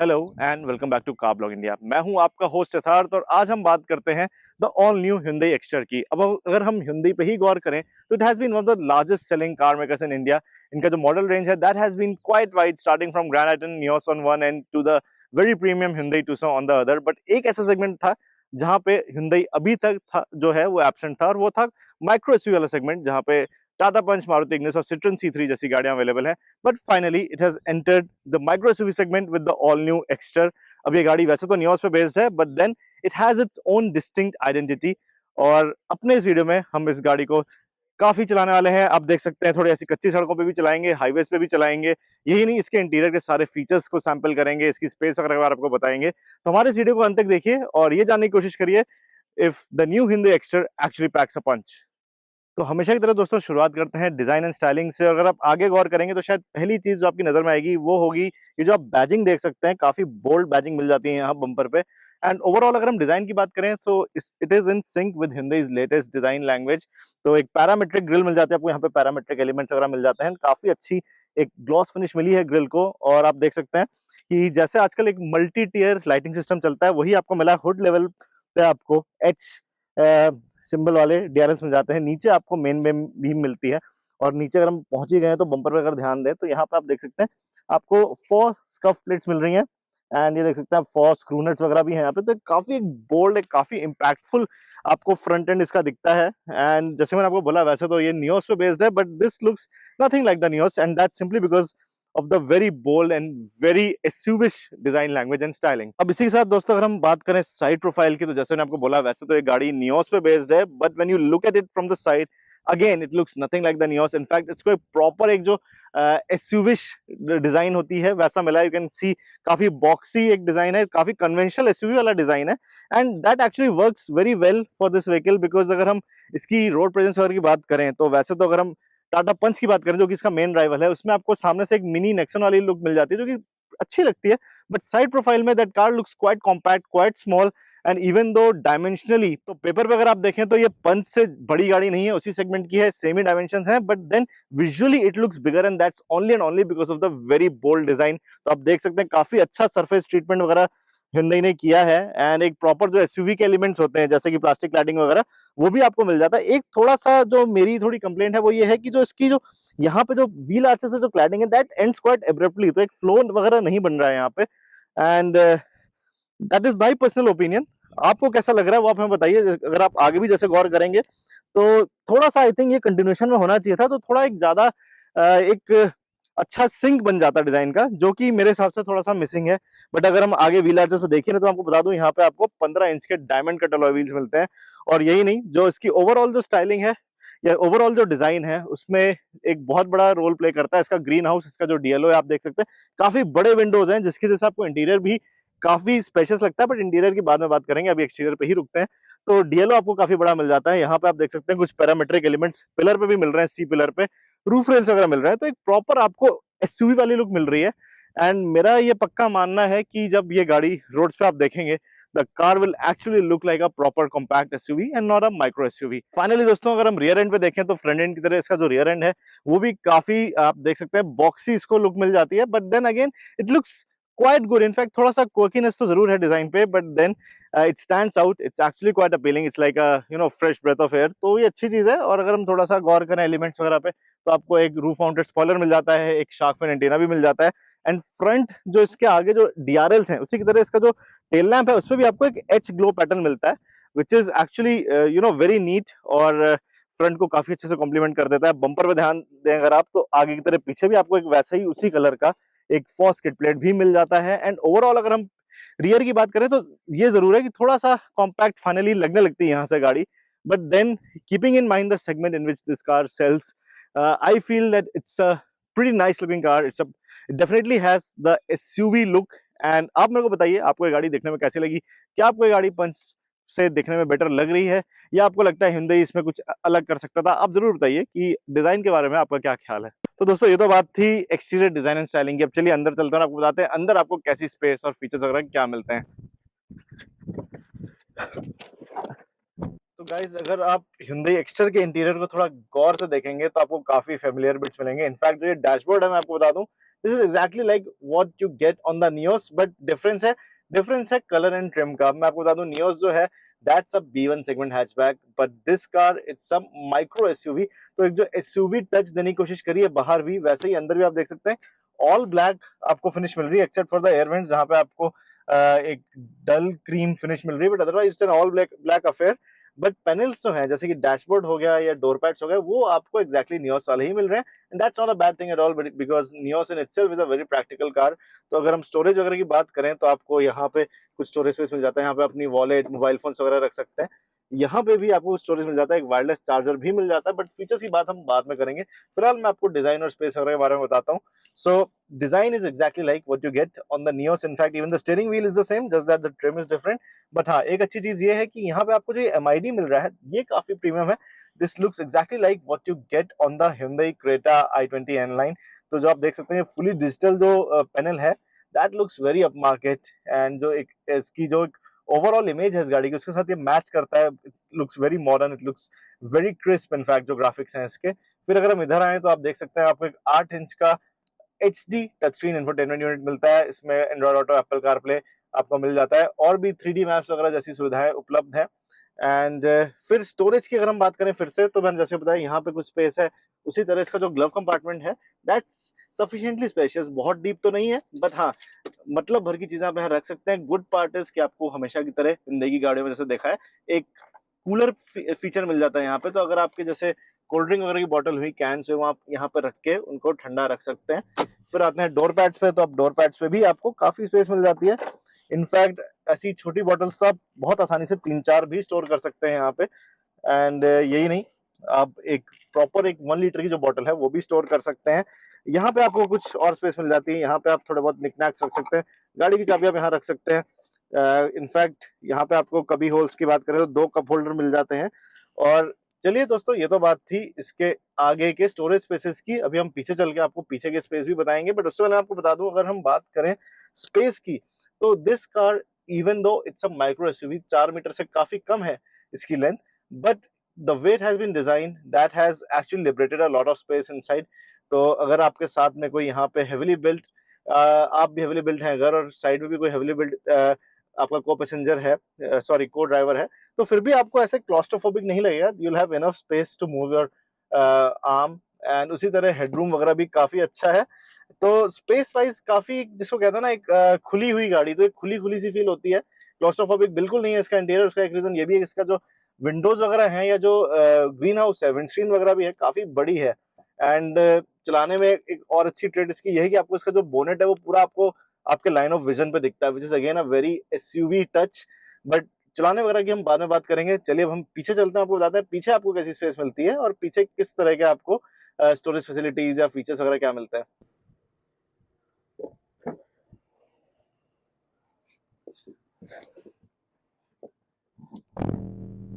Hello and welcome back to car blog India. मैं हूं आपका होस्ट यथार्थ और आज हम बात करते हैं the all new Hyundai Exter की। अब अगर हम Hyundai पे ही गौर करें तो it has been one of the largest selling car makers in India. इनका जो मॉडल रेंज है that has been quite wide, starting from grand आइटन Nios on one end to the very premium Hyundai Tucson on the other. But एक ऐसा segment था जहां पे Hyundai अभी तक था जो है वो एब्सेंट था, और वो था माइक्रो एसयूवी वाला सेगमेंट, जहां पे टाटा पंच, मारुति इग्निस और सिट्रन C3 जैसी गाड़ियां अवेलेबल है। But finally it has entered the micro SUV segment with the all new Exter. अब ये गाड़ी वैसे तो नियोस पे बेस्ड है, but then it has its own distinct identity. और अपने इस वीडियो में हम इस गाड़ी को काफी चलाने वाले हैं। आप देख सकते हैं थोड़ी ऐसी कच्ची सड़कों पे भी चलाएंगे, हाईवेज पे भी चलाएंगे। यही नहीं, इसके इंटीरियर के सारे फीचर्स को सैंपल करेंगे, इसकी स्पेस वगैरह के बारे में आपको बताएंगे। तो हमारे इस वीडियो को अंत तक देखिए और ये जानने की कोशिश करिए if the new Hyundai Exter actually packs a punch. तो हमेशा की तरह दोस्तों शुरुआत करते हैं डिजाइन एंड स्टाइलिंग से। अगर आप आगे गौर करेंगे तो शायद पहली चीज जो आपकी नजर में आएगी वो होगी ये जो आप बैजिंग देख सकते हैं, काफी बोल्ड बैजिंग मिल जाती है यहाँ बम्पर पे। एंड ओवरऑल अगर हम डिजाइन की बात करें तो it is in sync with Hyundai's latest design language. तो एक पैरामेट्रिक ग्रिल मिल जाती है आपको, यहाँ पे पैरामेट्रिक एलिमेंट्स वगैरह मिल जाते हैं। काफी अच्छी एक ग्लॉस फिनिश मिली है ग्रिल को। और आप देख सकते हैं कि जैसे आजकल एक मल्टी टियर लाइटिंग सिस्टम चलता है वही आपको मिला। हुड लेवल पे आपको एच सिंबल वाले डीआरएस मिल जाते हैं। नीचे आपको मेन बीम मिलती है। और नीचे अगर हम पहुंच ही गए तो बम्पर पे अगर ध्यान दें तो यहाँ पे आप देख सकते हैं आपको 4 स्कफ प्लेट्स मिल रही हैं। एंड ये देख सकते हैं आप 4 स्क्रू नट्स वगैरह भी हैं यहाँ पे। तो काफी एक बोल्ड, एक काफी इम्पैक्टफुल आपको फ्रंट एंड इसका दिखता है। एंड जैसे मैंने आपको बोला वैसे तो ये नियोस पे बेस्ड है, but this looks nothing like the Nios, and that simply because of the very bold and very SUVish design language and styling. अब इसी के साथ दोस्तों अगर हम बात करें साइड प्रोफाइल की, तो जैसे मैंने आपको बोला वैसे तो ये गाड़ी नियोस पे बेस्ड है, but when you look at it from the side again it looks nothing like the Nios. In fact इसको एक प्रॉपर एक जो एसयूविश डिजाइन होती है वैसा मिला। यू कैन सी काफी बॉक्सी एक डिजाइन है, काफी कन्वेंशनल एसयूवी वाला डिजाइन है। And that actually works very well for this vehicle, because अगर हम इसकी रोड प्रेजेंस वगैरह की बात करें तो वैसे तो अगर हम टाटा पंच की बात करें जो कि इसका मेन राइवल है, उसमें आपको सामने से एक मिनी नेक्सन वाली लुक मिल जाती है जो कि अच्छी लगती है। बट साइड प्रोफाइल में that car looks quite compact, quite small. And even though dimensionally तो पेपर पे अगर आप देखें तो ये पंच से बड़ी गाड़ी नहीं है, उसी सेगमेंट की है, सेम ही डायमेंशंस हैं, but then visually it looks bigger, and that's only and only because of the very bold design. तो आप देख सकते हैं काफी अच्छा सरफेस ट्रीटमेंट वगैरह Hyundai ने किया है। एंड एक प्रॉपर जो एसयूवी के एलिमेंट्स होते हैं जैसे कि प्लास्टिक क्लैडिंग वगैरह वो भी आपको मिल जाता है। एक थोड़ा सा जो मेरी थोड़ी कंप्लेंट है वो ये है कि जो इसकी जो यहाँ पे जो व्हील आर्चेस पे जो क्लैडिंग है दैट एंड्स क्वाइट एब्रप्टली, तो एक फ्लो वगैरह नहीं बन रहा है यहाँ पे। And that is my personal opinion. आपको कैसा लग रहा है वो आप हमें बताइए। अगर आप आगे भी जैसे गौर करेंगे तो थोड़ा सा आई थिंक ये कंटिन्यूएशन में होना चाहिए था, तो थोड़ा एक ज्यादा एक अच्छा सिंक बन जाता डिजाइन का, जो कि मेरे हिसाब से थोड़ा सा मिसिंग है। बट अगर हम आगे व्हील आर्चेस को देखिए ना तो आपको बता दूं यहाँ पे आपको 15 इंच के डायमंड कट अलॉय व्हील्स मिलते हैं। और यही नहीं, जो इसकी ओवरऑल जो स्टाइलिंग है या ओवरऑल जो डिजाइन है उसमें एक बहुत बड़ा रोल प्ले करता है इसका ग्रीन हाउस। इसका जो डीएलओ है आप देख सकते हैं काफी बड़े विंडोज हैं, जिसकी वजह से आपको इंटीरियर भी काफी स्पेशियस लगता है। बट इंटीरियर की बाद में बात करेंगे, अभी एक्सटीरियर पे ही रुकते हैं। तो डीएलओ आपको काफी बड़ा मिल जाता है। यहाँ पे आप देख सकते हैं कुछ पैरामेट्रिक एलिमेंट्स पिलर पे भी मिल रहे हैं, सी पिलर पे रूफ रेल्स वगैरह मिल रहा है। तो एक प्रॉपर आपको एसयूवी वाली लुक मिल रही है। एंड मेरा ये पक्का मानना है कि जब ये गाड़ी रोड्स पे आप देखेंगे the car will actually look like a proper compact SUV and not a micro SUV. Finally दोस्तों अगर हम रियर एंड पे देखें तो फ्रंट एंड की तरह इसका जो रियर एंड है वो भी काफी आप देख सकते हैं बॉक्सी इसको लुक मिल जाती है। But then again it looks quite good. In fact थोड़ा सा क्वर्कीनेस तो जरूर है डिजाइन पे, but then it stands out. It's actually quite appealing. It's like a fresh breath of air. तो ये अच्छी चीज है। और अगर हम थोड़ा सा गौर करें एलिमेंट्स वगैरह पे तो आपको एक रूफ माउंटेड स्पॉइलर मिल जाता है, एक शार्क फिन एंटीना भी मिल जाता है। एंड फ्रंट जो इसके आगे जो डीआरएल्स हैं उसी की तरह इसका जो टेल लैंप है उसपे भी आपको एक एच ग्लो पैटर्न मिलता है, which is actually very neat. और फ्रंट को काफी अच्छे से कॉम्प्लीमेंट कर देता है। बम्पर पे ध्यान दें अगर आप तो आगे की तरह पीछे भी आपको एक वैसा ही उसी कलर का एक फॉस किट प्लेट भी मिल जाता है। एंड ओवरऑल अगर हम रियर की बात करें तो ये जरूर है कि थोड़ा सा कॉम्पैक्ट फाइनली लगने लगती है यहाँ से गाड़ी। But then keeping in mind the segment in which this car sells, I feel that it's a pretty nice looking car. It definitely has the SUV look. And आप मेरे को बताइए आपको ये गाड़ी देखने में कैसी लगी। क्या आपको ये गाड़ी पंच से देखने में बेटर लग रही है या आपको लगता है Hyundai इसमें कुछ अलग कर सकता था। आप जरूर बताइए कि डिजाइन के बारे में आपका क्या ख्याल है। तो दोस्तों ये तो बात थी एक्सटीरियर डिजाइन एंड स्टाइलिंग की। अब चलिए अंदर चलते हैं और आपको बताते हैं अंदर आपको कैसी स्पेस और फीचर्स वगैरह क्या मिलते हैं। तो गाइस अगर आप Hyundai Exter के इंटीरियर को थोड़ा गौर से देखेंगे तो आपको काफी फेमिलियर बिट्स मिलेंगे। इनफैक्ट जो ये डैशबोर्ड है मैं आपको बता दूं, this is exactly like what you get on the Nios, but difference है कलर एंड ट्रिम का। मैं आपको बता दूं नियोस जो है that's a B1 segment hatchback, but this car it's some micro SUV. तो एक जो एसयूवी टच देने की कोशिश करी है बाहर भी, वैसे ही अंदर भी आप देख सकते हैं ऑल ब्लैक आपको फिनिश मिल रही है except for the air vents जहां पे आपको एक डल क्रीम फिनिश मिल रही है, but otherwise it's an all black black affair. But panels जो हैं जैसे कि डैशबोर्ड हो गया या डोर पैड्स हो गए वो आपको एक्जैक्टली नियोस वाले ही मिल रहे हैं, and that's not a bad thing at all because Nios in itself is a very practical car. तो अगर हम स्टोरेज वगैरह की बात करें तो आपको यहाँ पे कुछ स्टोरेज स्पेस मिल जाता है, यहाँ पे अपनी वॉलेट मोबाइल फोन्स वगैरह रख सकते हैं। यहाँ पे भी आपको स्टोरेज मिल जाता है, एक वायरलेस चार्जर भी मिल जाता है, बट फीचर्स की बात हम बाद में करेंगे। फिलहाल मैं आपको डिजाइन और स्पेस वगैरह के बारे में बताता हूँ। So design is exactly like what you get on the Nios. In fact even the steering wheel is the same, just that the trim is different. But हाँ, एक अच्छी चीज ये है कि यहाँ पे आपको जो एमआईडी मिल रहा है ये काफी प्रीमियम है। This looks exactly like what you get on the Hyundai Creta i20 N-Line। तो जो आप देख सकते हैं फुली डिजिटल जो पैनल है that looks very up market, and जो एक इसकी जो ओवरऑल इमेज है इस गाड़ी की उसके साथ ये मैच करता है। It looks very modern, it looks very crisp in fact जो ग्राफिक्स हैं इसके। फिर अगर हम इधर आए तो आप देख सकते हैं आपको एक 8 इंच का HD touch screen infotainment unit मिलता है। इसमें एंड्रॉइड ऑटो, एप्पल कारप्ले आपको मिल जाता है, और भी 3D मैप्स वगैरह जैसी सुविधाएं उपलब्ध है। एंड फिर स्टोरेज की अगर हम बात करें फिर से, तो मैंने जैसे बताया यहाँ पे कुछ स्पेस है। उसी तरह इसका जो ग्लव कंपार्टमेंट है दैट्स सफिशिएंटली स्पेशियस, बहुत डीप तो नहीं है बट हाँ मतलब भर की चीजें आप यहाँ रख सकते हैं। गुड पार्ट इज कि आपको हमेशा की तरह जिंदगी गाड़ियों में जैसे देखा है एक कूलर फीचर मिल जाता है यहाँ पे। तो अगर आपके जैसे कोल्ड ड्रिंक वगैरह की बॉटल हुई कैन से, वो आप यहाँ पे रख के उनको ठंडा रख सकते हैं। फिर आते हैं डोर पैड्स पे, तो आप डोर पैड्स पे भी आपको काफी स्पेस मिल जाती है। इनफैक्ट ऐसी छोटी बॉटल्स तो आप बहुत आसानी से 3-4 भी स्टोर कर सकते हैं यहाँ पे। एंड यही नहीं, आप एक प्रॉपर एक 1 लीटर की जो बॉटल है वो भी स्टोर कर सकते हैं। यहाँ पे आपको कुछ और स्पेस मिल जाती है, यहाँ पे आप थोड़े बहुत निकनैक्स रख सकते हैं, गाड़ी की चाबी आप यहाँ रख सकते हैं। इनफैक्ट यहाँ पे आपको कभी होल्स की बात करें तो 2 कप होल्डर मिल जाते हैं। और चलिए दोस्तों, ये तो बात थी इसके आगे के स्टोरेज स्पेसेस की। अभी हम पीछे चल के आपको पीछे के स्पेस भी बताएंगे, बट उससे पहले आपको बता दूं अगर हम बात करें स्पेस की, तो this car even though it's a micro SUV, 4 metre से काफी कम है इसकी length, but the way it has been design that has actually liberated a lot of space inside. तो अगर आपके साथ में कोई यहाँ पे हेविली बिल्ट, आप भी हेविली बिल्ट हैं अगर, और साइड में भी कोई हेविली बिल्ट आपका को पैसेंजर है, सॉरी को ड्राइवर है, तो फिर भी आपको ऐसे क्लॉस्ट्रोफोबिक नहीं लगेगा। You will have enough space to move your arm, and उसी तरह हेडरूम वगैरह भी काफी अच्छा है। तो स्पेस वाइज काफी, जिसको कहते हैं ना एक खुली हुई गाड़ी, तो एक खुली खुली सी फील होती है। क्लॉस्ट्रोफोबिक बिल्कुल नहीं है इसका इंटीरियर। उसका एक रीजन ये भी है इसका जो विंडोज वगैरह हैं या जो ग्रीन हाउस है, विंडस्क्रीन वगैरह भी है, काफी बड़ी है। एंड चलाने में एक और अच्छी ट्रेड इसकी यही है कि आपको इसका जो बोनेट है वो पूरा आपको आपके लाइन ऑफ विजन पे दिखता है, which is again a very SUV touch. But चलाने वगैरह की हम बाद में बात करेंगे। चलिए अब हम पीछे चलते हैं, आपको बताते हैं पीछे आपको कैसी स्पेस मिलती है और पीछे किस तरह के आपको स्टोरेज फैसिलिटीज या फीचर्स वगैरह क्या मिलता है।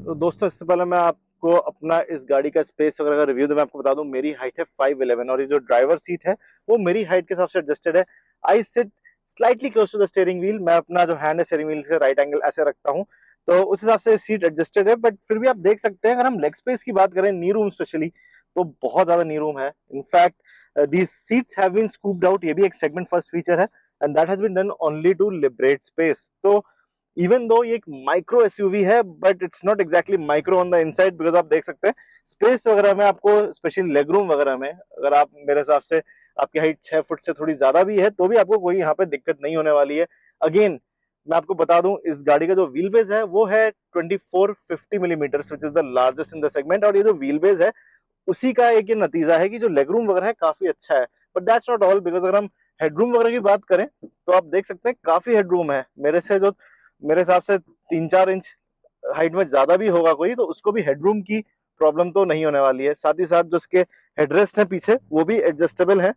तो दोस्तों, इससे पहले मैं आपको अपना इस गाड़ी का स्पेस वगैरह का रिव्यू दूं, मैं आपको बता दूं मेरी हाइट है 5'11", और ये जो ड्राइवर सीट है वो मेरी हाइट के हिसाब से एडजस्टेड है। I sit slightly close to the steering wheel. मैं अपना जो हैंड है स्टीयरिंग व्हील से राइट एंगल ऐसे रखता हूँ, तो उस हिसाब से सीट एडजस्टेड है। बट फिर भी आप देख सकते हैं, अगर हम लेग स्पेस की बात करें नी रूम स्पेशली, तो बहुत ज्यादा नी रूम है। In fact these seats have been scooped out, ये भी एक सेगमेंट फर्स्ट फीचर है, and that has been done only to liberate space. तो इवन दो ये एक माइक्रो एसयूवी है, but it's not exactly micro on the inside, because आप देख सकते हैं स्पेस वगैरह में आपको, स्पेशली लेग रूम वगैरह में, अगर आप मेरे हिसाब से आपकी हाइट 6 फुट से थोड़ी ज्यादा भी है तो भी आपको कोई यहाँ पे दिक्कत नहीं होने वाली है। अगेन मैं आपको बता दूं इस गाड़ी का जो व्हील बेस है वो है 2450 millimetre, which is the largest in the segment. और ये जो व्हील बेस है उसी का एक ये नतीजा है कि जो लेग रूम वगैरह है काफी अच्छा है। But that's not all, because अगर हम हेडरूम वगैरह की बात करें तो आप देख सकते हैं काफी हेडरूम है। मेरे हिसाब से 3-4 इंच हाइट में ज्यादा भी होगा कोई तो उसको भी हेडरूम की प्रॉब्लम तो नहीं होने वाली है। साथ ही साथ जो इसके हेडरेस्ट है पीछे वो भी एडजस्टेबल है।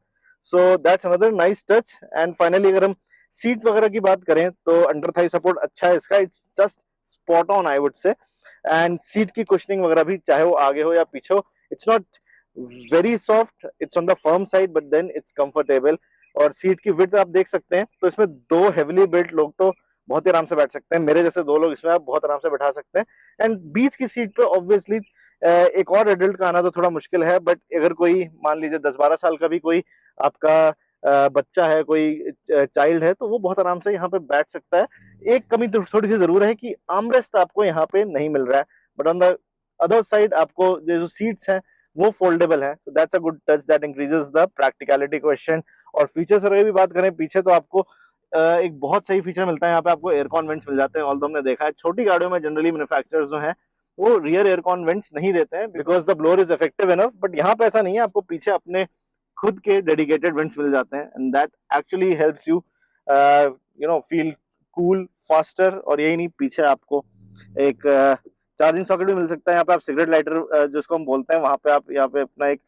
So that's another nice touch. And finally अगर हम सीट वगैरह की बात करें तो अंडर थाई सपोर्ट अच्छा है इसका, it's just spot on I would say. And seat की कुशनिंग वगैरह भी चाहे वो आगे हो या पीछे हो, it's not very soft, it's on the firm side, but then it's comfortable. और सीट की विड्थ आप देख सकते हैं, तो इसमें 2 हेविली बिल्ट लोग तो बहुत ही आराम से बैठ सकते हैं। मेरे जैसे 2 लोग इसमें आप बहुत आराम से बैठा सकते हैं। एंड बीच की सीट पे ऑब्वियसली एक और एडल्ट का आना तो थोड़ा मुश्किल है, बट अगर कोई मान लीजिए 10-12 साल का भी कोई आपका बच्चा है, कोई चाइल्ड है, तो वो बहुत आराम से यहाँ पे बैठ सकता है। एक कमी तो थोड़ी सी जरूर है कि आर्मरेस्ट आपको यहाँ पे नहीं मिल रहा है, but on the other side आपको जो सीट्स हैं वो फोल्डेबल है, तो that's a good touch that increases the practicality question. और फीचर्स अगर भी बात करें पीछे, तो आपको एक बहुत सही फीचर मिलता है यहाँ पे, आपको एयर कॉन वेंट्स मिल जाते हैं। ऑल्दो हमने देखा है छोटी गाड़ियों में जनरली मैन्युफैक्चरर्स जो हैं वो रियर एयर कॉन वेंट्स नहीं देते हैं because the blower is effective enough, but यहाँ पे ऐसा नहीं है, आपको पीछे अपने खुद के डेडिकेटेड वेंट्स मिल जाते हैं, and that actually helps you feel cool faster. और यही नहीं, पीछे आपको एक चार्जिंग सॉकेट भी मिल सकता है। यहाँ पे आप सिगरेट लाइटर जिसको हम बोलते हैं, वहां पे आप यहाँ पे अपना एक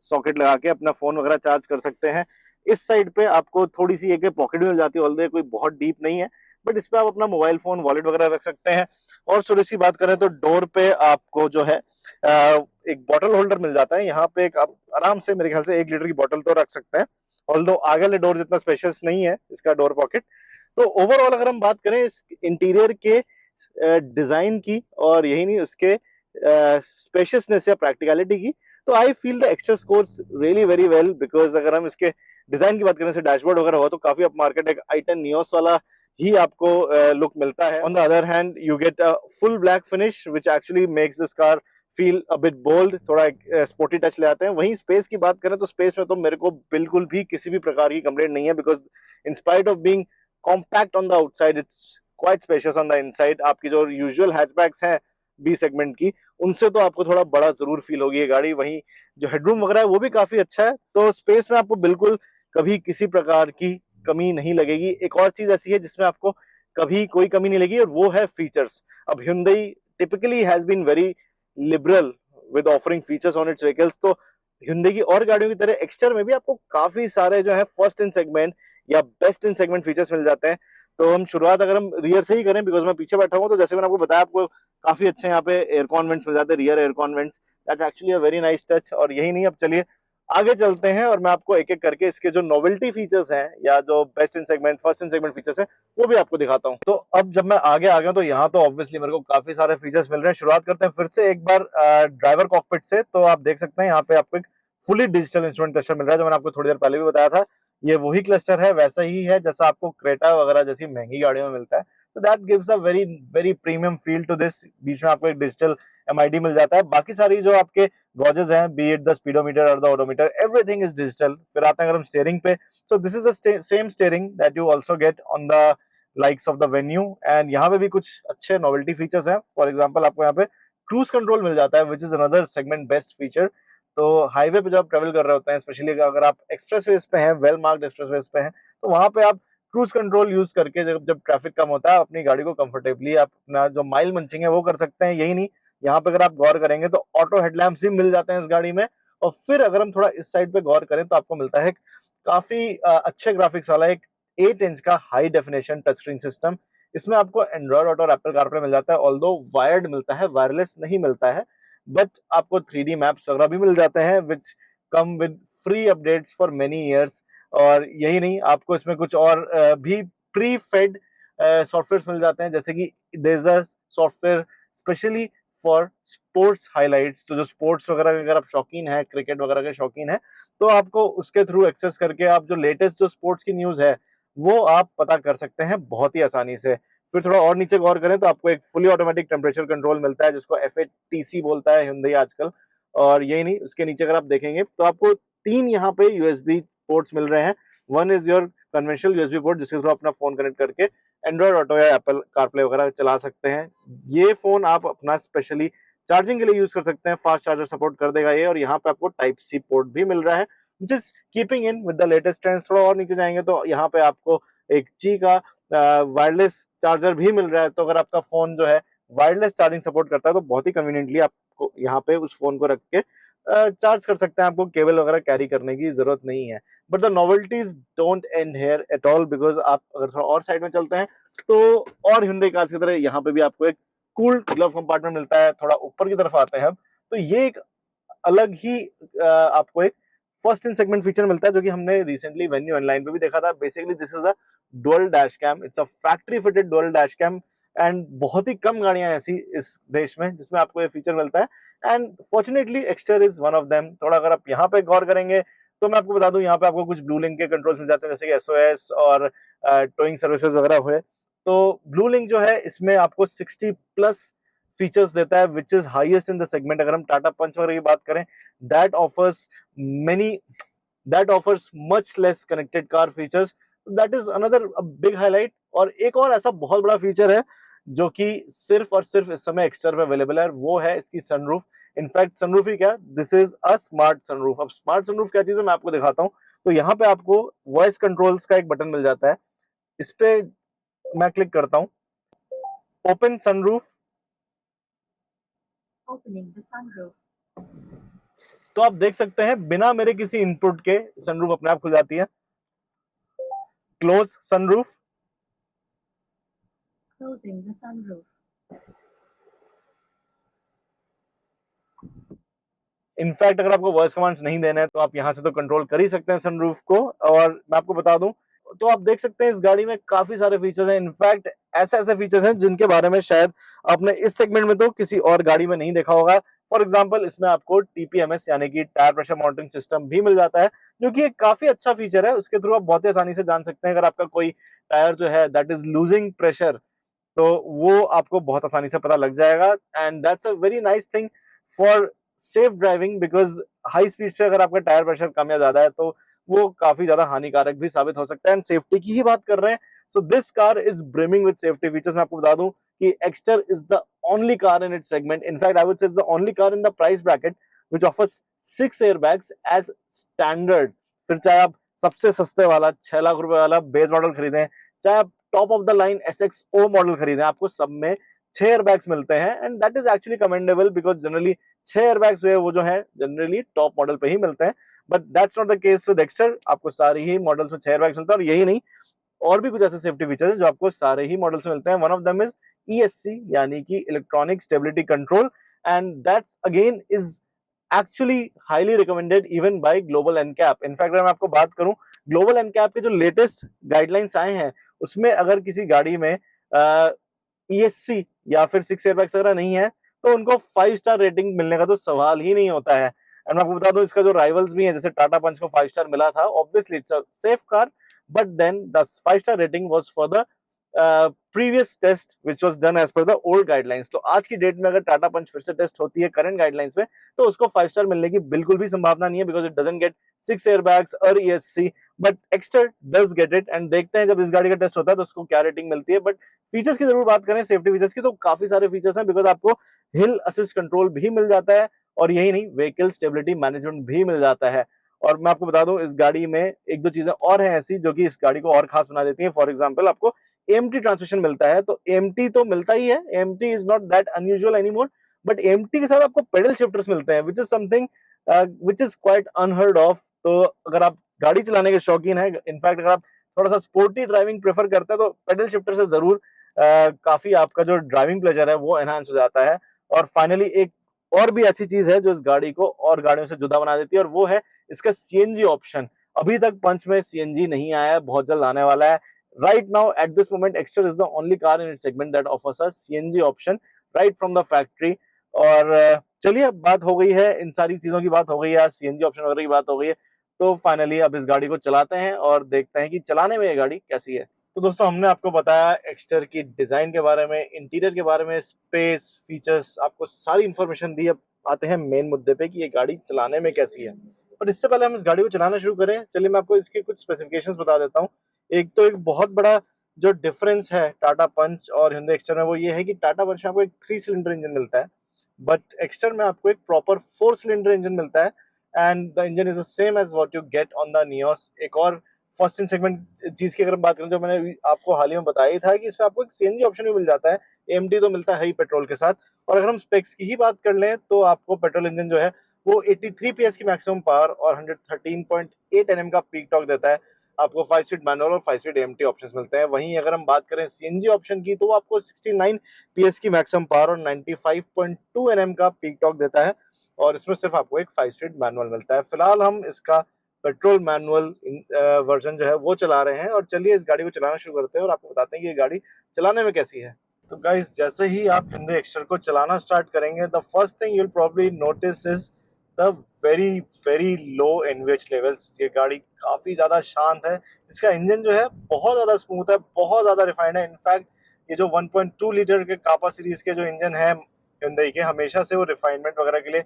सॉकेट लगा के अपना फोन वगैरह चार्ज कर सकते हैं। इस साइड पे आपको थोड़ी सी एक पॉकेट मिल जाती है, ऑल्दो कोई बहुत डीप नहीं है, बट इस पे आप अपना मोबाइल फोन वॉलेट वगैरह रख सकते हैं। और थोड़ी सी बात करें तो डोर पे आपको जो है एक बॉटल होल्डर मिल जाता है। यहाँ पे एक आप आराम से मेरे ख्याल से 1 लीटर की बॉटल तो रख सकते हैं, ऑल्दो आगे वाले डोर जितना स्पेशियस नहीं है इसका डोर पॉकेट। तो ओवरऑल अगर हम बात करें इस इंटीरियर के डिजाइन की और यही नहीं उसके स्पेशियसनेस या प्रैक्टिकलिटी की, तो I feel the extra scores really very well. Because अगर हम इसके डिजाइन की बात करें, जैसे डैशबोर्ड वगैरह हो, तो काफी अप मार्केट एक i10 नियोस वाला ही आपको लुक मिलता है। On the other hand you get a full black finish which actually makes this car feel a bit bold, थोड़ा एक स्पोर्टी टच ले आते हैं। वहीं स्पेस की बात करें तो स्पेस में तो मेरे को बिल्कुल भी किसी भी प्रकार की कंप्लेंट नहीं है, because in spite of being compact on the outside it's quite spacious on the inside. आपकी जो यूजुअल हैचबैक्स हैं बी सेगमेंट की, उनसे तो आपको थोड़ा बड़ा जरूर फील होगी ये गाड़ी। वहीं जो हेडरूम वगैरह है वो भी काफी अच्छा है, तो स्पेस में आपको बिल्कुल कभी किसी प्रकार की कमी नहीं लगेगी। एक और चीज ऐसी है जिसमें आपको कभी कोई कमी नहीं लगेगी, और वो है फीचर्स। अब Hyundai typically has been very liberal with offering features on its vehicles, तो Hyundai की और गाड़ियों की तरह एक्स्टर में भी आपको काफी सारे जो है फर्स्ट इन सेगमेंट या बेस्ट इन सेगमेंट फीचर्स मिल जाते हैं। तो हम शुरुआत अगर हम रियर से ही करें, बिकॉज मैं पीछे बैठा हूँ, तो जैसे मैंने आपको बताया, आपको काफी अच्छे यहाँ पे एयर कॉन्वेंट्स मिल जाते हैं, rear air convents. That actually a very nice touch. और यही नहीं, अब चलिए आगे चलते हैं और मैं आपको एक एक करके इसके जो नोवेल्टी फीचर्स हैं या जो best in segment first in segment features हैं वो भी आपको दिखाता हूं। तो अब जब मैं आगे आ गया तो यहाँ तो ऑब्वियसली मेरे को काफी सारे फीचर्स मिल रहे हैं। शुरुआत करते हैं फिर से एक बार ड्राइवर कॉकपिट से। तो आप देख सकते हैं यहाँ पे आपको एक फुली डिजिटल इंस्ट्रूमेंट क्लस्टर मिल रहा है, जो मैंने आपको थोड़ी देर पहले भी बताया था। ये वही क्लस्टर है, वैसा ही है जैसा आपको क्रेटा वगैरह जैसी महंगी गाड़ियों में मिलता है। तो that gives a very very premium feel to this. बीच में आपको एक डिजिटल एमआईडी मिल जाता है। बाकी सारी जो आपके गॉजेस हैं, बी इट द स्पीडोमीटर और the odometer, everything is digital. फिर आते हैं अगर हम स्टीयरिंग पे, so this is the same steering that you also get on the likes of the venue. And यहाँ पे भी कुछ अच्छे नोवेल्टी फीचर्स हैं। फॉर एग्जांपल आपको यहाँ पे क्रूज कंट्रोल मिल जाता है, which is another segment best feature. तो हाईवे पे जब आप ट्रेवल कर रहे होते हैं, स्पेशली अगर आप एक्सप्रेसवेज पे हैं, वेल मार्क्ड एक्सप्रेसवेज पे हैं, तो वहां पे आप क्रूज कंट्रोल यूज करके जब जब ट्रैफिक कम होता है, अपनी गाड़ी को कंफर्टेबली आप अपना जो माइल मंचिंग है वो कर सकते हैं। यही नहीं, यहाँ पे अगर आप गौर करेंगे तो ऑटो हेडलैम्प्स भी मिल जाते हैं इस गाड़ी में। और फिर अगर हम थोड़ा इस साइड पे गौर करें तो आपको मिलता है काफी अच्छे ग्राफिक्स वाला एक 8 इंच का high definition touch screen system. इसमें आपको एंड्रॉइड ऑटो और एप्पल कारप्ले मिल जाता है, ऑल्दो वायर्ड मिलता है, वायरलेस नहीं मिलता है। बट आपको 3D मैप्स वगैरह भी मिल जाते हैं which come with free updates for many years. और यही नहीं, आपको इसमें कुछ और भी प्री फेड सॉफ्टवेयर मिल जाते हैं, जैसे कि there is a software specially for sports highlights. तो जो स्पोर्ट्स वगैरह अगर आप शौकीन है, क्रिकेट वगैरह के शौकीन है, तो आपको उसके थ्रू एक्सेस करके आप जो लेटेस्ट जो स्पोर्ट्स की न्यूज है वो आप पता कर सकते हैं बहुत ही आसानी से। फिर थोड़ा और नीचे गौर करें तो आपको एक फुली ऑटोमेटिक टेम्परेचर कंट्रोल मिलता है, जिसको FATC बोलता है Hyundai आजकल। और यही नहीं, उसके नीचे अगर आप देखेंगे तो आपको 3 यहाँ पे USB पोर्ट्स मिल रहे हैं। One is your conventional USB port, जिसके थ्रू अपना फोन कनेक्ट करके एंड्रॉइड ऑटो या एप्पल कारप्ले वगैरह चला सकते हैं। ये फोन आप अपना स्पेशली चार्जिंग के लिए यूज कर सकते हैं, फास्ट चार्जर सपोर्ट कर देगा ये। और यहाँ पे आपको टाइप सी पोर्ट भी मिल रहा है, which is keeping in with the latest trends. थोड़ा और नीचे जाएंगे तो यहाँ पे आपको एक G का वायरलेस चार्जर भी मिल रहा है। तो अगर आपका फोन जो है वायरलेस चार्जिंग सपोर्ट करता है, तो बहुत ही कन्वीनियंटली आपको यहाँ पे उस फोन को रख के चार्ज कर सकते हैं, आपको केबल वगैरह कैरी करने की जरूरत नहीं है। But the novelties don't end here at all, because आप अगर थोड़ा और साइड में चलते हैं तो और Hyundai कार्स की तरह यहाँ पे भी आपको एक कूल ग्लव कंपार्टमेंट मिलता है। थोड़ा ऊपर की तरफ आते हैं हम, तो ये एक अलग ही आपको एक फर्स्ट इन सेगमेंट फीचर मिलता है, जो कि हमने रिसेंटली वेन्यू ऑनलाइन पे भी देखा था। Basically this is a dual dash cam, it's a factory fitted dual dash cam, and बहुत ही कम गाड़ियां ऐसी इस देश में जिसमें आपको ये फीचर मिलता है, and fortunately Exter is one of them. थोड़ा अगर आप यहाँ पे गौर करेंगे तो मैं आपको बता दूं, यहाँ पे आपको कुछ ब्लू लिंक के कंट्रोल्स मिल जाते हैं, जैसे कि एसओएस और टोइंग सर्विसेज वगैरह हुए। तो ब्लू लिंक जो है इसमें आपको 60 प्लस फीचर्स देता है, which is highest in the segment. अगर हम टाटा पंच वगैरह की बात करें, that offers many that offers much less connected car features, that is another a big highlight। और एक और ऐसा बहुत बड़ा फीचर है जो कि सिर्फ और सिर्फ इस समय एक्स्टर पे अवेलेबल है, वो है इसकी सनरूफ। इनफैक्ट सनरूफ ही क्या, this is a smart sunroof. अब स्मार्ट सनरूफ क्या चीज है मैं आपको दिखाता हूँ। तो यहाँ पे आपको वॉइस कंट्रोल्स का एक बटन मिल जाता है, इस पे मैं क्लिक करता हूँ, open sunroof, opening the sunroof. तो आप देख सकते हैं बिना मेरे किसी इनपुट के सनरूफ अपने आप खुल जाती है। Close sunroof, closing the sunroof. In fact अगर आपको वॉइस कमांड्स नहीं देना है तो आप यहां से तो कंट्रोल कर ही सकते हैं सनरूफ को। और मैं आपको बता दूं, तो आप देख सकते हैं इस गाड़ी में काफी सारे फीचर्स हैं। इनफैक्ट ऐसे ऐसे फीचर्स हैं जिनके बारे में शायद आपने इस सेगमेंट में तो किसी और गाड़ी में नहीं देखा होगा। फॉर एग्जाम्पल इसमें आपको टीपीएमएस यानी कि टायर प्रेशर मॉनिटरिंग सिस्टम भी मिल जाता है, जो कि एक काफी अच्छा फीचर है। उसके थ्रू आप बहुत ही आसानी से जान सकते हैं अगर आपका कोई टायर जो है दैट इज लूजिंग प्रेशर, तो वो आपको बहुत आसानी से पता लग जाएगा। And that's a very nice thing for safe driving, because high speed से अगर आपका टायर प्रेशर कम या ज्यादा है तो वो काफी ज्यादा हानिकारक भी साबित हो सकता है। एंड सेफ्टी की ही बात कर रहे हैं, so this car is brimming with safety features. मैं आपको बता दूं कि Exter is the only car in it segment, in fact I would say it's the only car in the price bracket which offers 6 airbags as standard. फिर चाहे आप सबसे सस्ते वाला 6 लाख रुपए वाला बेस मॉडल खरीदें, चाहे आप top of the line SXO model खरीदें, आपको सब में 6 एयरबैग्स मिलते हैं। And that is actually commendable, because generally 6 airbags जो है वो जो है जनरली टॉप मॉडल पे ही मिलते हैं। But that's not the case with Exter, आपको सारी ही मॉडल्स में 6 एयरबैग्स मिलते हैं। और यही नहीं, और भी कुछ ऐसे सेफ्टी फीचर्स हैं जो आपको सारे ही मॉडल्स में मिलते हैं। One of them is ESC यानी कि electronic stability control, and that's again is actually highly recommended even bye global NCAP. In fact अगर मैं आपको बात करूं, ग्लोबल एनकैप के जो लेटेस्ट गाइडलाइंस आए हैं उसमें अगर किसी गाड़ी में ESC या फिर 6 एयरबैग्स वगैरह नहीं है तो उनको 5 स्टार रेटिंग मिलने का तो सवाल ही नहीं होता है। एंड मैं आपको बता दूं इसका जो राइवल्स भी है, जैसे टाटा पंच को 5 स्टार मिला था, obviously it's a safe car, but then the 5 star rating was for the previous test which was done as per the old guidelines. तो आज की डेट में अगर टाटा पंच फिर से टेस्ट होती है करंट गाइडलाइंस में तो उसको 5 स्टार मिलने की बिल्कुल भी संभावना नहीं है, because it doesn't get 6 airbags और ESC, but Exter does get it. And देखते हैं जब इस गाड़ी का टेस्ट होता है तो उसको क्या रेटिंग मिलती है। बट फीचर्स की जरूर बात करें, सेफ्टी फीचर्स की, तो काफी सारे फीचर्स हैं, बिकॉज आपको हिल असिस्ट कंट्रोल भी मिल जाता है, और यही नहीं, व्हीकल स्टेबिलिटी मैनेजमेंट भी मिल जाता है। और मैं आपको बता दूं इस गाड़ी में एक दो चीजें और हैं ऐसी जो कि इस गाड़ी को और खास बना देती हैं। फॉर एग्जांपल आपको AMT ट्रांसमिशन मिलता है, तो AMT तो मिलता ही है, AMT is not that unusual anymore, but AMT के साथ आपको पेडल शिफ्टर्स मिलते हैं, which is something which is quite unheard of. तो अगर आप गाड़ी चलाने के शौकीन है, इनफैक्ट अगर आप थोड़ा सा स्पोर्टी ड्राइविंग प्रेफर करते हैं, तो पेडल शिफ्टर से जरूर काफी आपका जो ड्राइविंग प्लेजर है वो एनहांस हो जाता है। और फाइनली एक और भी ऐसी चीज है जो इस गाड़ी को और गाड़ियों से जुदा बना देती है, और वो है इसका CNG ऑप्शन। अभी तक पंच में CNG नहीं आया है, बहुत जल्द आने वाला है। Right now at this moment Exter is the only car in it segment that offers a CNG option right from the factory. और चलिए, अब बात हो गई है, इन सारी चीजों की बात हो गई है, CNG ऑप्शन वगैरह की बात हो गई है, तो फाइनली अब इस गाड़ी को चलाते हैं और देखते हैं कि चलाने में ये गाड़ी कैसी है। तो दोस्तों, हमने आपको बताया एक्स्टर की डिजाइन के बारे में, इंटीरियर के बारे में, स्पेस, फीचर्स, आपको सारी इंफॉर्मेशन दी। अब आते हैं मेन मुद्दे पे कि ये गाड़ी चलाने में कैसी है। पर इससे पहले हम इस गाड़ी को चलाना शुरू करें, चलिए मैं आपको इसके कुछ स्पेसिफिकेशंस बता देता हूँ। एक तो एक बहुत बड़ा जो डिफरेंस है टाटा पंच और Hyundai एक्स्टर में, वो ये है कि टाटा पंच में आपको एक 3 सिलेंडर इंजन मिलता है, बट एक्स्टर में आपको एक प्रॉपर 4 सिलेंडर इंजन मिलता है, and the engine is the same as what you get on the Nios. एक और फर्स्ट इन सेगमेंट चीज की अगर हम बात करें, जो मैंने आपको हाल ही में बताया ही था, कि इसमें आपको एक CNG ऑप्शन भी मिल जाता है। AMT तो मिलता है ही पेट्रोल के साथ। और अगर हम स्पेक्स की ही बात कर लें तो आपको पेट्रोल इंजन जो है वो 83 PS की मैक्सिमम पावर और 113.8 Nm का पीक टॉर्क देता है। आपको 5 स्पीड मैनुअल और 5 स्पीड AMT ऑप्शंस मिलते हैं। वहीं अगर हम बात करें CNG ऑप्शन की, तो वो आपको 69 PS की मैक्सिमम पावर और 95.2 Nm का पीक टॉर्क देता है, और इसमें सिर्फ आपको एक 5 स्पीड मैनुअल मिलता है। फिलहाल हम इसका पेट्रोल मैनुअल वर्जन जो है वो चला रहे हैं। और चलिए इस गाड़ी को चलाना शुरू करते हैं और आपको बताते हैं कि ये गाड़ी चलाने में कैसी है। तो गाइस, जैसे ही आप हिंडे एक्स्टर को चलाना स्टार्ट करेंगे, the first thing you will probably notice is the very very low NVH levels. ये गाड़ी काफी ज्यादा शांत है। इसका इंजन जो है बहुत ज्यादा स्मूथ है, बहुत ज्यादा रिफाइंड है। इनफैक्ट ये जो 1.2 लीटर के कापा सीरीज के जो इंजन है Hyundai के, हमेशा से वो रिफाइनमेंट वगैरह के लिए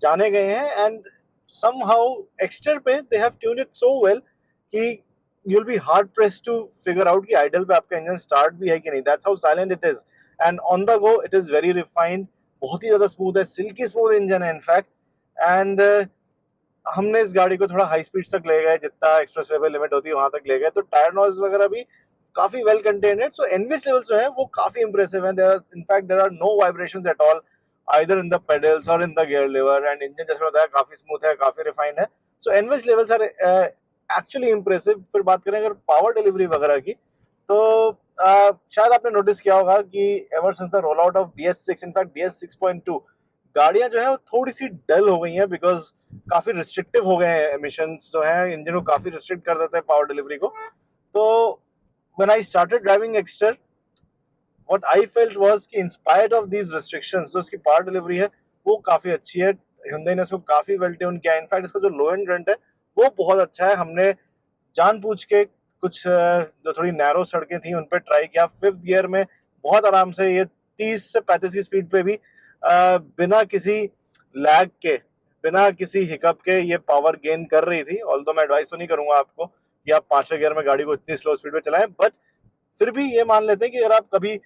जाने गए हैं। एंड somehow एक्स्टर पे they have tuned it so well कि you'll be hard pressed to figure out कि आइडल पे आपका इंजन स्टार्ट भी है कि नहीं। That's how silent it is and on the go it is very refined, बहुत ही ज्यादा स्मूथ है, सिल्की स्मूथ इंजन है इनफैक्ट। एंड हमने इस गाड़ी को थोड़ा हाई स्पीड तक ले गए, जितना एक्सप्रेस वे पे लिमिट होती है वहां तक ले गए, तो टायर नॉइज वगैरह भी काफी वेल कंटेन्ड है। सो एनवीएच लेवल्स जो है वो काफी इंप्रेसिव है। There are no vibrations at all either in the pedals or in the gear lever, and engine जैसे बताया काफी स्मूथ है, काफी रिफाइंड है। So NVH levels are actually impressive. फिर बात करें अगर पावर डिलीवरी वगैरह की, तो शायद आपने नोटिस किया होगा कि ever since the roll out of BS6, in fact BS6.2, गाड़ियां जो है वो थोड़ी सी डल हो गई हैं, बिकॉज काफी रिस्ट्रिक्टिव हो गए हैं एमिशंस जो है, इंजन को काफी रिस्ट्रिक्ट कर देते हैं पावर डिलीवरी को। तो when I started driving Exter, what I felt was कि in spite of these restrictions, जो इसकी पावर डिलीवरी है वो काफी अच्छी है। Hyundai ने इसको काफी वेल ट्यून किया है। इनफैक्ट इसका जो लो एंड रंट है वो बहुत अच्छा है। हमने जानबूझ के कुछ जो थोड़ी नैरो सड़कें थी उन पे ट्राई किया, फिफ्थ गियर में बहुत आराम से ये 30 से 35 की स्पीड पे भी बिना किसी लैग के, बिना किसी हिकअप के ये पावर गेन कर रही थी। ऑल्दो मैं एडवाइस तो नहीं करूंगा आपको कि आप 5वें गियर में गाड़ी को इतनी स्लो स्पीड पे चलाएं, बट फिर भी ये मान लेते हैं कि अगर आप कभी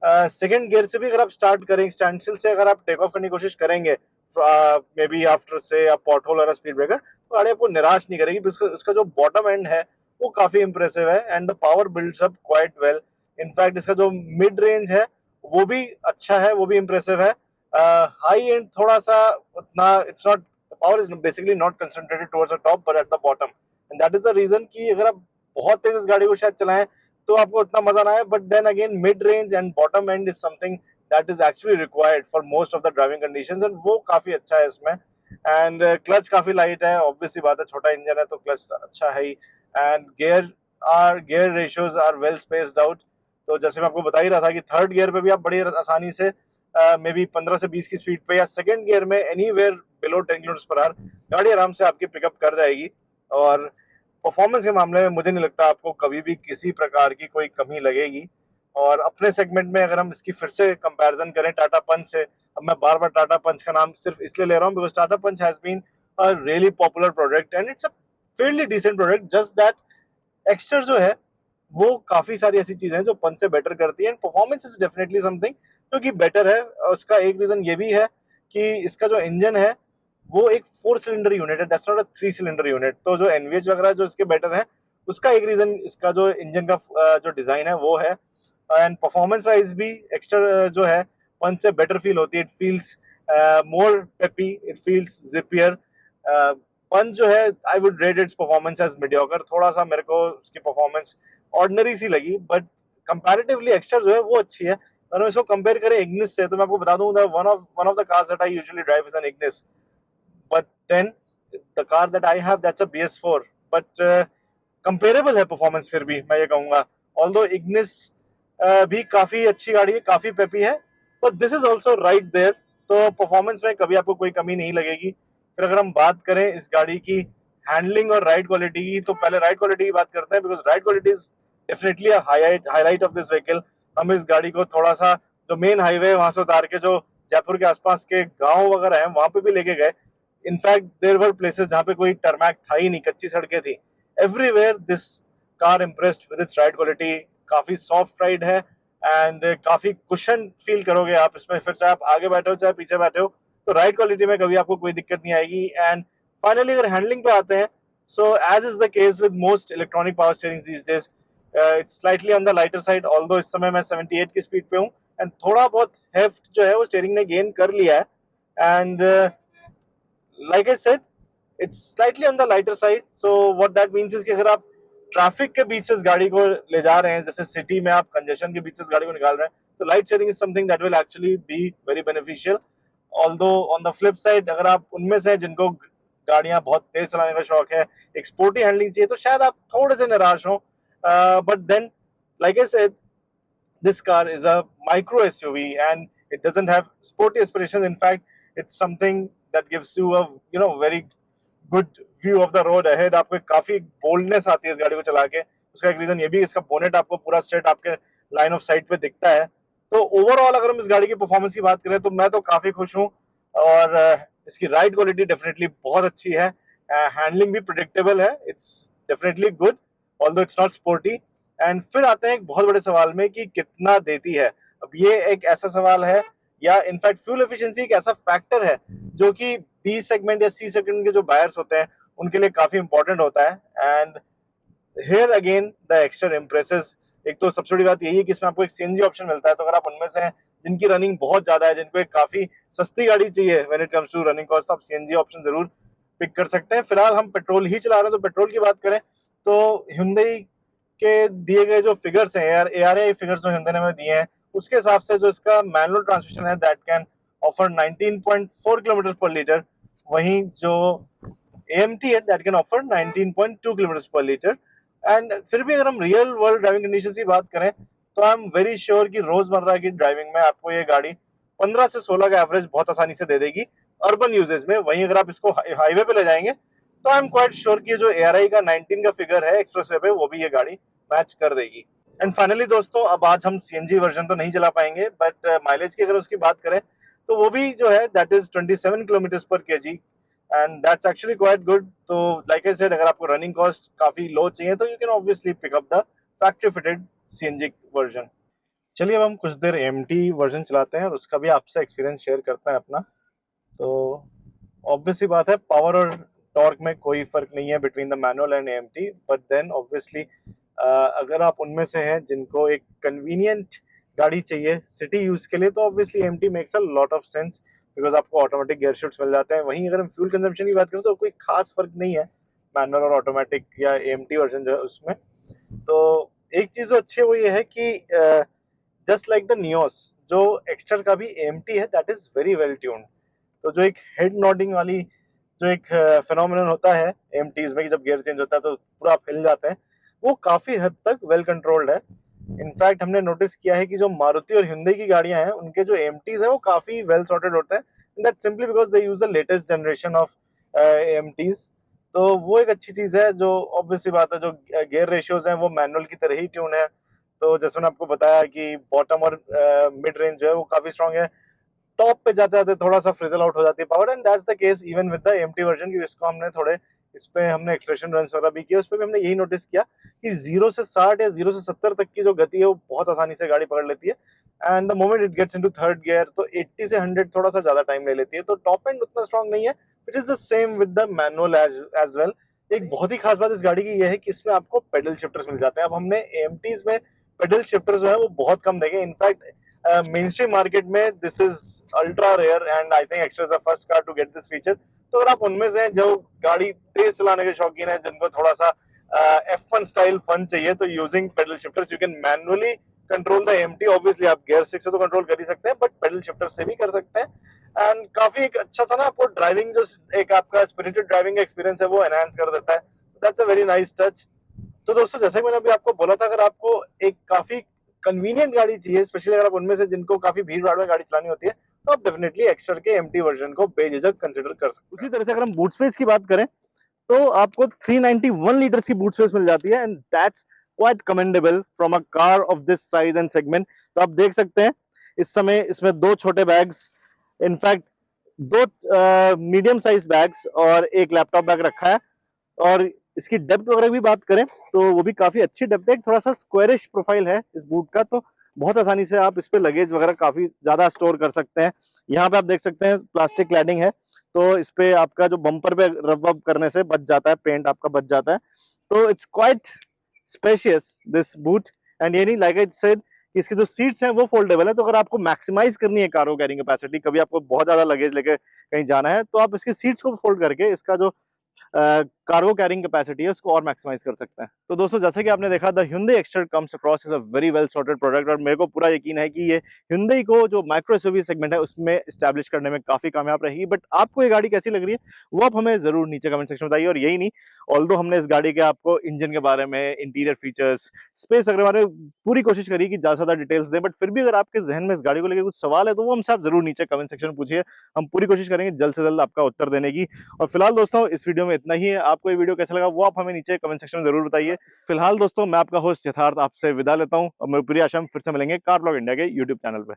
सेकंड गियर से भी अगर आप स्टार्ट करें, स्टैंड स्टिल से अगर आप टेक ऑफ करने की कोशिश करेंगे, मे बी आफ्टर से आप पॉट होल और स्पीड ब्रेकर, तो गाड़ी आपको निराश नहीं करेगी। उसका जो बॉटम एंड है वो काफी इंप्रेसिव है and the power builds up quite well. In fact इसका जो मिड रेंज है वो भी अच्छा है, वो भी इंप्रेसिव है। हाई एंड थोड़ा सा उतना it's not, power is basically not concentrated towards the top but at the bottom, and that is the reason कि अगर आप बहुत तेज इस गाड़ी को शायद चलाएं तो आपको उतना मजा ना आए। But then again mid range and bottom end is something that is actually required for most of the driving conditions, and वो काफी अच्छा है इसमें। एंड क्लच काफी लाइट है, ऑब्वियसली बात है, छोटा इंजन है तो क्लच अच्छा है ही। And gear ratios are well spaced out. तो जैसे मैं आपको बता ही रहा था कि थर्ड गियर पे भी आप बड़ी आसानी से मे बी 15 से 20 की स्पीड पे या सेकंड गियर में एनीवेयर बिलो 10 किलोमीटर गाड़ी आराम से आपकी पिकअप कर जाएगी। और परफॉर्मेंस के मामले में मुझे नहीं लगता आपको कभी भी किसी प्रकार की कोई कमी लगेगी। और अपने सेगमेंट में अगर हम इसकी फिर से कंपैरिजन करें टाटा पंच से, अब मैं बार बार टाटा पंच का नाम सिर्फ इसलिए ले रहा हूँ because Tata Punch has been a really popular product and it's a fairly decent product, just that Exter जो है वो काफी सारी ऐसी चीजें हैं जो पंच से बेटर करती है, and performance is definitely something जो कि बेटर है। उसका एक रीजन ये भी है कि इसका जो इंजन है वो एक 4 सिलेंडर यूनिट है, that's not a 3 cylinder unit. तो जो एनवीएच वगैरह जो इसके बेटर है, उसका एक रीजन इसका जो इंजन का जो डिजाइन है वो है। एंड परफॉर्मेंस वाइज भी एक्स्ट्रा जो है पंच से बेटर फील होती है। It feels more peppy, it feels zippier. Punch जो है I would rate its performance as mediocre. थोड़ा सा मेरे को उसकी परफॉर्मेंस ऑर्डिनरी सी लगी, बट कंपैरेटिवली एक्स्ट्रा जो है वो अच्छी है। अगर हम इसको कंपेयर करें इग्निस से, तो मैं आपको बता दूं one of the cars that I usually drive is an Ignis, but then the car that I have that's a BS4, but comparable है परफॉर्मेंस फिर भी मैं ये कहूंगा। ऑल्दो इग्निस भी काफी अच्छी गाड़ी है, काफी पेपी है, but this is also right there। तो परफॉर्मेंस में कभी आपको कोई कमी नहीं लगेगी। फिर अगर हम बात करें इस गाड़ी की हैंडलिंग और राइड क्वालिटी की, तो पहले राइड क्वालिटी की बात करते हैं because ride quality is definitely highlight of this vehicle. हम इस गाड़ी को थोड़ा सा जो मेन हाईवे वहां से उतार के जो जयपुर के आसपास के गांव वगैरह हैं वहां पे भी लेके गए। इनफैक्ट देयर वर प्लेसेस जहां पे कोई टर्मैक था ही नहीं, कच्ची सड़कें थी। Everywhere this car impressed with its ride quality. काफी सॉफ्ट राइड है एंड काफी कुशन फील करोगे आप इसमें, फिर चाहे आप आगे बैठे हो चाहे पीछे बैठे हो, तो राइड क्वालिटी में कभी आपको कोई दिक्कत नहीं आएगी। एंड फाइनली अगर हैंडलिंग पे आते हैं, so as is the case with most electronic power steering these days, it's slightly on the lighter side. Although इस समय मैं 78 की स्पीड पे हूँ एंड थोड़ा बहुत हेफ्ट जो है वो स्टीयरिंग ने गेन कर लिया है। And like I said, it's slightly on the lighter side. So what that means is कि अगर आप ट्रैफिक के बीच से इस गाड़ी को ले जा रहे हैं, जैसे सिटी में आप कंजेशन के बीच से इस गाड़ी को निकाल रहे हैं, तो light sharing is something that will actually be very beneficial. Although on the flip side, अगर आप उनमें से जिनको गाड़ियां बहुत तेज चलाने का शौक है, एक स्पोर्टी हैंडलिंग चाहिए, तो शायद आप थोड़े से निराश हो। But then like I said, this car is a micro SUV and it doesn't have sporty aspirations. In fact, it's something that gives you a very good view of the road ahead. आपको काफी boldness आती है इस गाड़ी को चला के। उसका एक रीजन ये भी, इसका बोनेट आपको पूरा स्ट्रेट आपके लाइन ऑफ साइट पे दिखता है। तो ओवरऑल अगर हम इस गाड़ी की परफॉर्मेंस की बात करें तो मैं तो काफी खुश हूँ। और इसकी राइड क्वालिटी डेफिनेटली बहुत अच्छी है, हैंडलिंग भी प्रिडिक्टेबल है, it's definitely good although it's not sporty. And फिर आते हैं एक बहुत बड़े सवाल में कि कितना देती है। अब ये एक ऐसा सवाल है, या इनफैक्ट फ्यूल एफिशिएंसी एक ऐसा फैक्टर है जो कि बी सेगमेंट या सी सेगमेंट के जो बायर्स होते हैं उनके लिए काफी इंपॉर्टेंट होता है। And here again the extra impresses. एक तो सबसे बड़ी बात यही है कि इसमें आपको एक सीएनजी ऑप्शन मिलता है, तो अगर आप उनमें से हैं जिनकी रनिंग बहुत ज्यादा है, जिनको एक काफी सस्ती गाड़ी चाहिए when it comes to running cost, तो आप सीएनजी ऑप्शन जरूर पिक कर सकते हैं। फिलहाल हम पेट्रोल ही चला रहे हैं, तो पेट्रोल की बात करें तो Hyundai के दिए गए जो फिगर्स हैं, यार ARAI फिगर्स जो Hyundai ने हमें दिए हैं, उसके हिसाब से जो इसका मैनुअल ट्रांसमिशन है दैट कैन ऑफर 19.4 किलोमीटर पर लीटर, वहीं जो AMT है दैट कैन ऑफर 19.2 किलोमीटर पर लीटर। एंड फिर भी अगर हम रियल वर्ल्ड ड्राइविंग कंडीशंस की बात करें तो आई एम वेरी श्योर कि रोजमर्रा की ड्राइविंग में आपको ये गाड़ी 15 से 16 का एवरेज बहुत आसानी से दे देगी अर्बन यूजेज में। वहीं अगर आप इसको हाईवे पे ले जाएंगे तो आई एम क्वाइट श्योर कि जो ARAI का 19 का फिगर है एक्सप्रेसवे पे, वो भी ये गाड़ी मैच कर देगी। एंड फाइनली दोस्तों, अब आज हम CNG वर्जन तो नहीं चला पाएंगे, बट माइलेज की अगर उसकी बात करें तो वो भी जो है that is 27 kilometre per kg and that's actually quite good. तो लाइक आई सेड, अगर आपको रनिंग कॉस्ट काफी लो चाहिए तो you can obviously pick up the factory fitted CNG version. चलिए अब हम कुछ देर AMT वर्जन चलाते हैं और उसका भी आपसे एक्सपीरियंस शेयर करते हैं अपना। तो ऑब्वियसली बात है, पावर और टॉर्क में कोई फर्क नहीं है between the manual and AMT, but then obviously अगर आप उनमें से हैं जिनको एक कन्वीनियंट गाड़ी चाहिए सिटी यूज के लिए, तो obviously AMT makes a lot of sense because आपको ऑटोमेटिक गियर शिफ्ट्स मिल जाते हैं। वहीं अगर हम फ्यूल कंजम्पशन की बात करें तो कोई खास फर्क नहीं है मैनुअल और ऑटोमेटिक या AMT वर्जन जो है उसमें। तो एक चीज जो अच्छी है वो ये है कि जस्ट लाइक द नियोस, जो एक्स्टर का भी AMT है that is very well tuned. तो जो एक हेड नॉडिंग वाली जो एक फिनोमिनन होता है AMTs में कि जब गियर चेंज होता है तो पूरा आप हिल जाते हैं, वो काफी हद तक वेल कंट्रोल्ड है। इनफैक्ट हमने नोटिस किया है कि जो मारुति और Hyundai की गाड़ियां हैं उनके जो AMTs है वो काफी वेल सॉर्टेड होते हैं, that simply because they use the latest generation of AMTs। तो वो एक अच्छी चीज है। जो ऑब्वियसली बात है, जो गियर रेशियोज हैं वो मैनुअल की तरह ही ट्यून है। तो जैसे मैंने आपको बताया कि बॉटम और मिड रेंज जो है वो काफी स्ट्रॉन्ग है, टॉप पे जाते जाते थोड़ा सा फ्रिजल आउट हो जाती है power, and that's the case even with the AMT version की। इसको हमने थोड़े इस पे हमने एक्सप्रेशन रन वगैरह भी किया, उस पे भी हमने यही नोटिस किया कि 0 से 60 या 0 से 70 तक की जो गति है वो बहुत आसानी से गाड़ी पकड़ लेती है। And the moment it gets into third gear तो 80 से 100 थोड़ा सा ज्यादा टाइम ले लेती है। तो टॉप एंड उतना स्ट्रॉन्ग नहीं है, which is the same with the manual as well. एक बहुत ही खास बात इस गाड़ी की यह है कि इसमें आपको पेडल शिफ्टर्स मिल जाते हैं। अब हमने AMTs में पेडल शिफ्टर जो है वो बहुत कम देखे। इनफैक्ट मेन स्ट्रीम मार्केट में this is ultra rare and I think Exter is the first car to get this feature. तो अगर आप उनमें से जो गाड़ी तेज चलाने के शौकीन है, जिनको थोड़ा सा F1 स्टाइल फन चाहिए, तो using pedal shifters you can manually control the AMT। Obviously आप गियर 6 से तो कंट्रोल कर ही सकते हैं, बट पेडल शिफ्टर से भी कर सकते हैं। एंड काफी एक अच्छा सा ना आपको ड्राइविंग जो एक आपका स्पिरिटेड ड्राइविंग एक्सपीरियंस है वो एनहांस कर देता है। That's a very nice touch. तो दोस्तों, जैसे कि मैंने अभी आपको बोला था, अगर आपको एक काफी कन्वीनियंट गाड़ी चाहिए, स्पेशली अगर आप उनमें से जिनको काफी भीड़ भाड़ में गाड़ी चलानी होती है, तो आप डेफिनेटली एक्स्टर के AMT वर्जन को बेझिझक कंसिडर कर सकते हैं। उसी तरह से अगर हम बूट स्पेस की बात करें तो आपको 391 लीटर्स की बूट स्पेस मिल जाती है, and that's quite commendable from a car of this size and segment. तो आप देख सकते हैं इस समय इसमें 2 छोटे bags, in fact 2 medium size bags और एक लैपटॉप बैग रखा है। और इसकी डेप्थ वगैरह भी बात करें तो वो भी काफी अच्छी डेप्थ है। थोड़ा सा स्क्वायरिश प्रोफाइल है इस बूट का, तो बहुत आसानी से आप इस पे लगेज वगैरह काफी ज्यादा स्टोर कर सकते हैं। यहाँ पे आप देख सकते हैं प्लास्टिक क्लैडिंग है, तो इस पे आपका जो बम्पर पे रब वब करने से बच जाता है, पेंट आपका बच जाता है। तो it's quite spacious this boot. And ये नहीं, लाइक आई सेड, इसके जो सीट्स हैं वो फोल्डेबल है। तो अगर आपको मैक्सिमाइज करनी है कार्गो कैरिंग कैपेसिटी, कभी आपको बहुत ज्यादा लगेज लेके कहीं जाना है, तो आप इसकी सीट्स को फोल्ड करके इसका जो कार्गो कैरिंग कैपेसिटी है उसको और मैक्सिमाइज कर सकते हैं। तो दोस्तों जैसे कि आपने देखा the Hyundai Exter comes across as a very well sorted product, और मेरे को पूरा यकीन है कि ये Hyundai को जो माइक्रो एसयूवी सेगमेंट है उसमें एस्टैब्लिश करने में काफी कामयाब रहेगी। बट आपको ये गाड़ी कैसी लग रही है वो आप हमें जरूर नीचे कमेंट सेक्शन में बताइए। और यही नहीं, ऑल्दो हमने इस गाड़ी के आपको इंजन के बारे में, इंटीरियर फीचर्स, स्पेस के बारे में पूरी कोशिश करी कि ज्यादा से ज्यादा डिटेल्स दें, बट फिर भी अगर आपके जहन में इस गाड़ी को लेकर कुछ सवाल है तो वो हमसे आप जरूर नीचे कमेंट सेक्शन में पूछिए। हम पूरी कोशिश करेंगे जल्द से जल्द आपका उत्तर देने की। और फिलहाल दोस्तों इस वीडियो में इतना ही है। आपको ये वीडियो कैसा लगा वो आप हमें नीचे कमेंट सेक्शन में जरूर बताइए। फिलहाल दोस्तों मैं आपका होस्ट यथार्थ आपसे विदा लेता हूँ और मेरी पूरी आशा हम फिर से मिलेंगे कार ब्लॉग इंडिया के यूट्यूब चैनल पे।